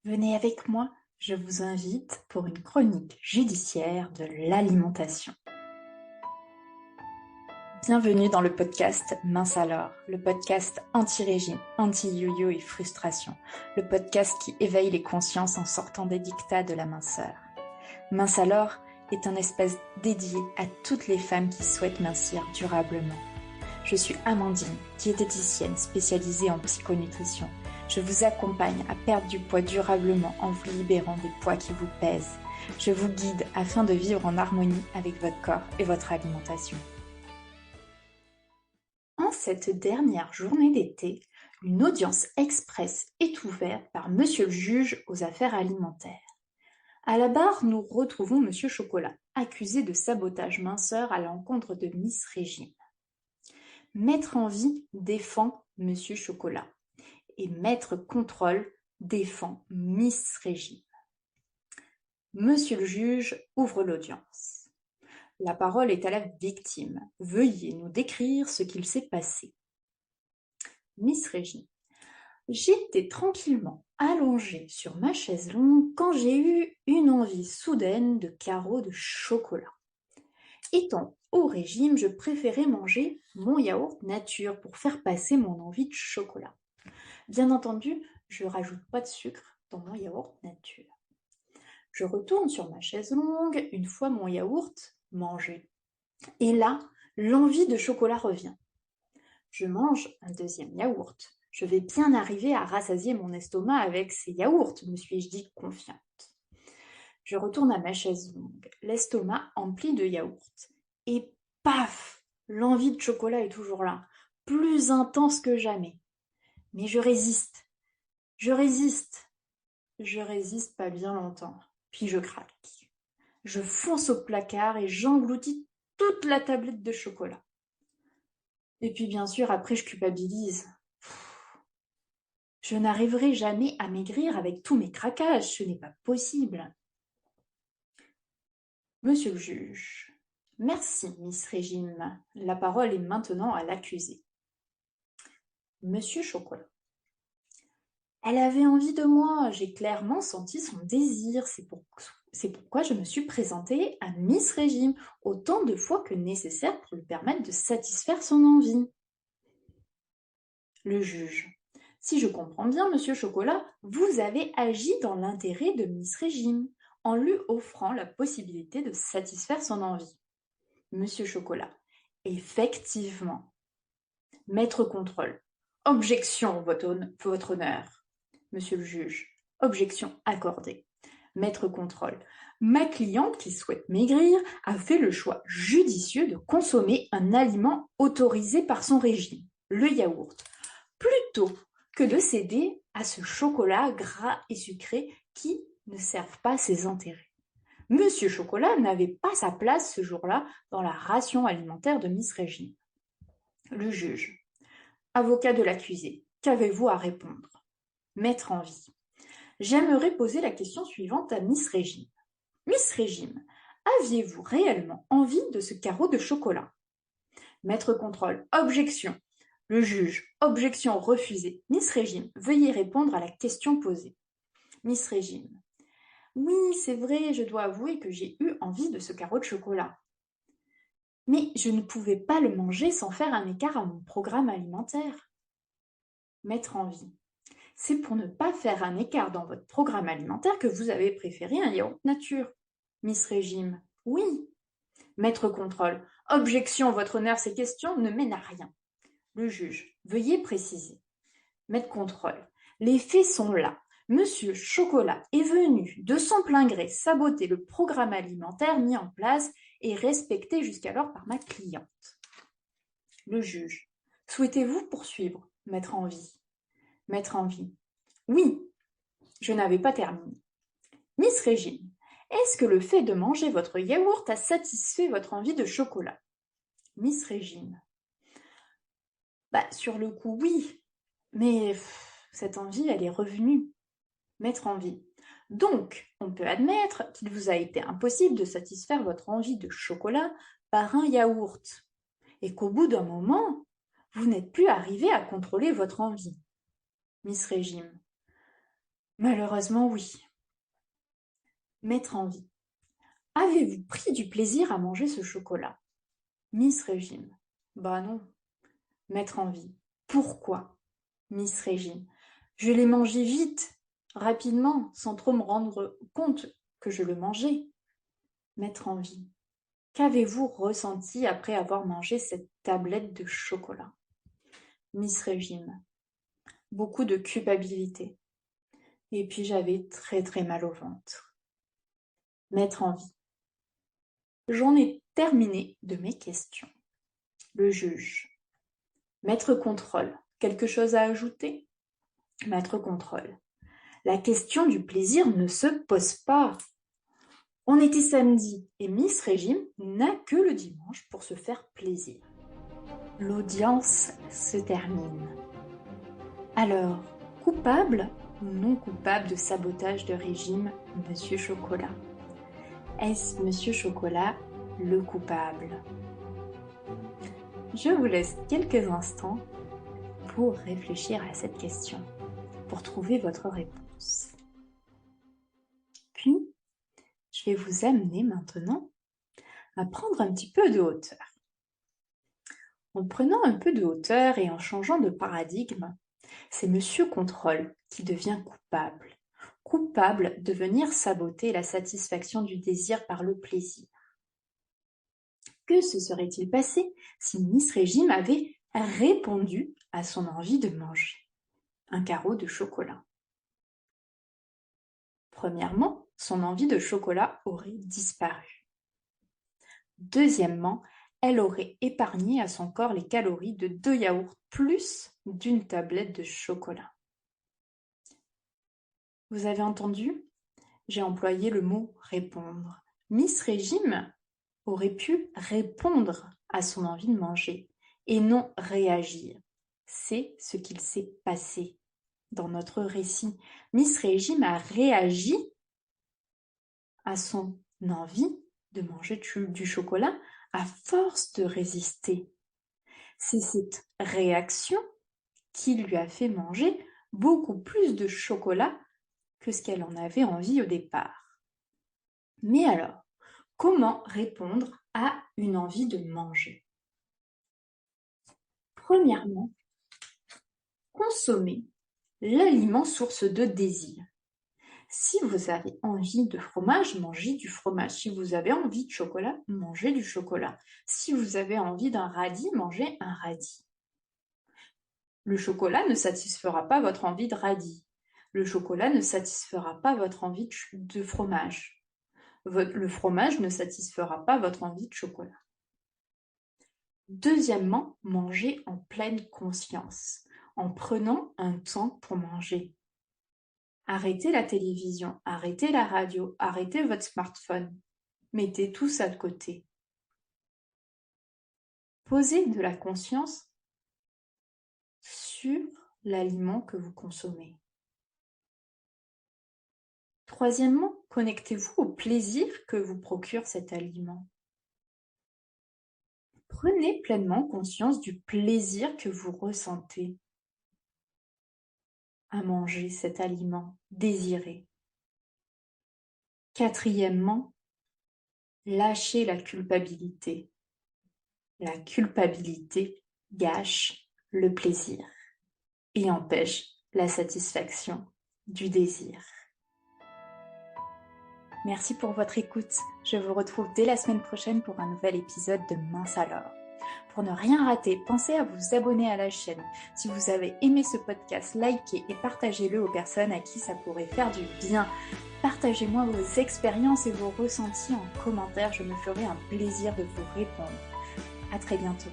Venez avec moi, je vous invite pour une chronique judiciaire de l'alimentation. Bienvenue dans le podcast Mince alors, le podcast anti-régime, anti-yo-yo et frustration, le podcast qui éveille les consciences en sortant des dictats de la minceur. Mince alors est un espace dédié à toutes les femmes qui souhaitent mincir durablement. Je suis Amandine, diététicienne spécialisée en psychonutrition. Je vous accompagne à perdre du poids durablement en vous libérant des poids qui vous pèsent. Je vous guide afin de vivre en harmonie avec votre corps et votre alimentation. En cette dernière journée d'été, une audience express est ouverte par Monsieur le juge aux affaires alimentaires. À la barre, nous retrouvons Monsieur Chocolat, accusé de sabotage minceur à l'encontre de Miss Régime. Maître Envie défend Monsieur Chocolat et Maître Contrôle défend Miss Régime. Monsieur le juge ouvre l'audience. La parole est à la victime. Veuillez nous décrire ce qu'il s'est passé. Miss Régime. J'étais tranquillement allongée sur ma chaise longue quand j'ai eu une envie soudaine de carreaux de chocolat. Étant au régime, je préférais manger mon yaourt nature pour faire passer mon envie de chocolat. Bien entendu, je ne rajoute pas de sucre dans mon yaourt nature. Je retourne sur ma chaise longue une fois mon yaourt mangé. Et là, l'envie de chocolat revient. Je mange un deuxième yaourt. Je vais bien arriver à rassasier mon estomac avec ces yaourts, me suis-je dit confiante. Je retourne à ma chaise longue, l'estomac empli de yaourt. Et paf, l'envie de chocolat est toujours là, plus intense que jamais. Mais je résiste. Je résiste pas bien longtemps, puis je craque. Je fonce au placard et j'engloutis toute la tablette de chocolat. Et puis bien sûr, après je culpabilise. Je n'arriverai jamais à maigrir avec tous mes craquages, ce n'est pas possible. Monsieur le juge, merci, Miss Régime. La parole est maintenant à l'accusé. Monsieur Chocolat. Elle avait envie de moi, j'ai clairement senti son désir, c'est pourquoi je me suis présentée à Miss Régime autant de fois que nécessaire pour lui permettre de satisfaire son envie. Le juge. Si je comprends bien, Monsieur Chocolat, vous avez agi dans l'intérêt de Miss Régime, en lui offrant la possibilité de satisfaire son envie. Monsieur Chocolat. Effectivement. Maître Contrôle. Objection, votre honneur. Monsieur le juge. Objection accordée. Maître Contrôle. Ma cliente qui souhaite maigrir a fait le choix judicieux de consommer un aliment autorisé par son régime, le yaourt, plutôt que de céder à ce chocolat gras et sucré qui ne servent pas ses intérêts. Monsieur Chocolat n'avait pas sa place ce jour-là dans la ration alimentaire de Miss Régime. Le juge. Avocat de l'accusé, qu'avez-vous à répondre? Maître Envie. J'aimerais poser la question suivante à Miss Régime. Miss Régime, aviez-vous réellement envie de ce carreau de chocolat? Maître Contrôle. Objection. Le juge. Objection refusée. Miss Régime, veuillez répondre à la question posée. Miss Régime. Oui, c'est vrai, je dois avouer que j'ai eu envie de ce carreau de chocolat. Mais je ne pouvais pas le manger sans faire un écart à mon programme alimentaire. Maître Envie. C'est pour ne pas faire un écart dans votre programme alimentaire que vous avez préféré un yaourt nature. Miss Régime. Oui. Maître Contrôle. Objection, votre honneur, ces questions ne mènent à rien. Le juge. Veuillez préciser. Maître Contrôle. Les faits sont là. Monsieur Chocolat est venu de son plein gré saboter le programme alimentaire mis en place et respecté jusqu'alors par ma cliente. Le juge. Souhaitez-vous poursuivre, Maître Envie? Maître Envie. Oui, je n'avais pas terminé. Miss Régime, est-ce que le fait de manger votre yaourt a satisfait votre envie de chocolat? Miss Régime. Sur le coup, oui, mais cette envie, elle est revenue. Maître Envie. Donc, on peut admettre qu'il vous a été impossible de satisfaire votre envie de chocolat par un yaourt, et qu'au bout d'un moment, vous n'êtes plus arrivé à contrôler votre envie. Miss Régime. Malheureusement, oui. Maître Envie. Avez-vous pris du plaisir à manger ce chocolat? Miss Régime. Bah non. Maître Envie. Pourquoi? Miss Régime. Je l'ai mangé vite, rapidement, sans trop me rendre compte que je le mangeais. Maître Envie. Qu'avez-vous ressenti après avoir mangé cette tablette de chocolat? Miss Régime. Beaucoup de culpabilité. Et puis j'avais très très mal au ventre. Maître Envie. J'en ai terminé de mes questions. Le juge. Maître Contrôle. Quelque chose à ajouter? Maître Contrôle. La question du plaisir ne se pose pas. On était samedi et Miss Régime n'a que le dimanche pour se faire plaisir. L'audience se termine. Alors, coupable ou non coupable de sabotage de régime, Monsieur Chocolat? Est-ce Monsieur Chocolat le coupable? Je vous laisse quelques instants pour réfléchir à cette question, pour trouver votre réponse. Puis, je vais vous amener maintenant à prendre un petit peu de hauteur. En prenant un peu de hauteur et en changeant de paradigme, c'est Monsieur Contrôle qui devient coupable. Coupable de venir saboter la satisfaction du désir par le plaisir. Que se serait-il passé si Miss Régime avait répondu à son envie de manger un carreau de chocolat? Premièrement, son envie de chocolat aurait disparu. Deuxièmement, elle aurait épargné à son corps les calories de 2 yaourts plus d'une tablette de chocolat. Vous avez entendu? J'ai employé le mot répondre. Miss Régime aurait pu répondre à son envie de manger et non réagir. C'est ce qu'il s'est passé dans notre récit. Miss Régime a réagi à son envie de manger du chocolat à force de résister. C'est cette réaction qui lui a fait manger beaucoup plus de chocolat que ce qu'elle en avait envie au départ. Mais alors, comment répondre à une envie de manger? Premièrement, consommer l'aliment source de désir. Si vous avez envie de fromage, mangez du fromage. Si vous avez envie de chocolat, mangez du chocolat. Si vous avez envie d'un radis, mangez un radis. Le chocolat ne satisfera pas votre envie de radis. Le chocolat ne satisfera pas votre envie de fromage. Le fromage ne satisfera pas votre envie de chocolat. Deuxièmement, mangez en pleine conscience, en prenant un temps pour manger. Arrêtez la télévision, arrêtez la radio, arrêtez votre smartphone. Mettez tout ça de côté. Posez de la conscience sur l'aliment que vous consommez. Troisièmement, connectez-vous au plaisir que vous procure cet aliment. Prenez pleinement conscience du plaisir que vous ressentez à manger cet aliment désiré. Quatrièmement, lâchez la culpabilité. La culpabilité gâche le plaisir et empêche la satisfaction du désir. Merci pour votre écoute. Je vous retrouve dès la semaine prochaine pour un nouvel épisode de Mince alors. Pour ne rien rater, pensez à vous abonner à la chaîne. Si vous avez aimé ce podcast, likez et partagez-le aux personnes à qui ça pourrait faire du bien. Partagez-moi vos expériences et vos ressentis en commentaire. Je me ferai un plaisir de vous répondre. À très bientôt.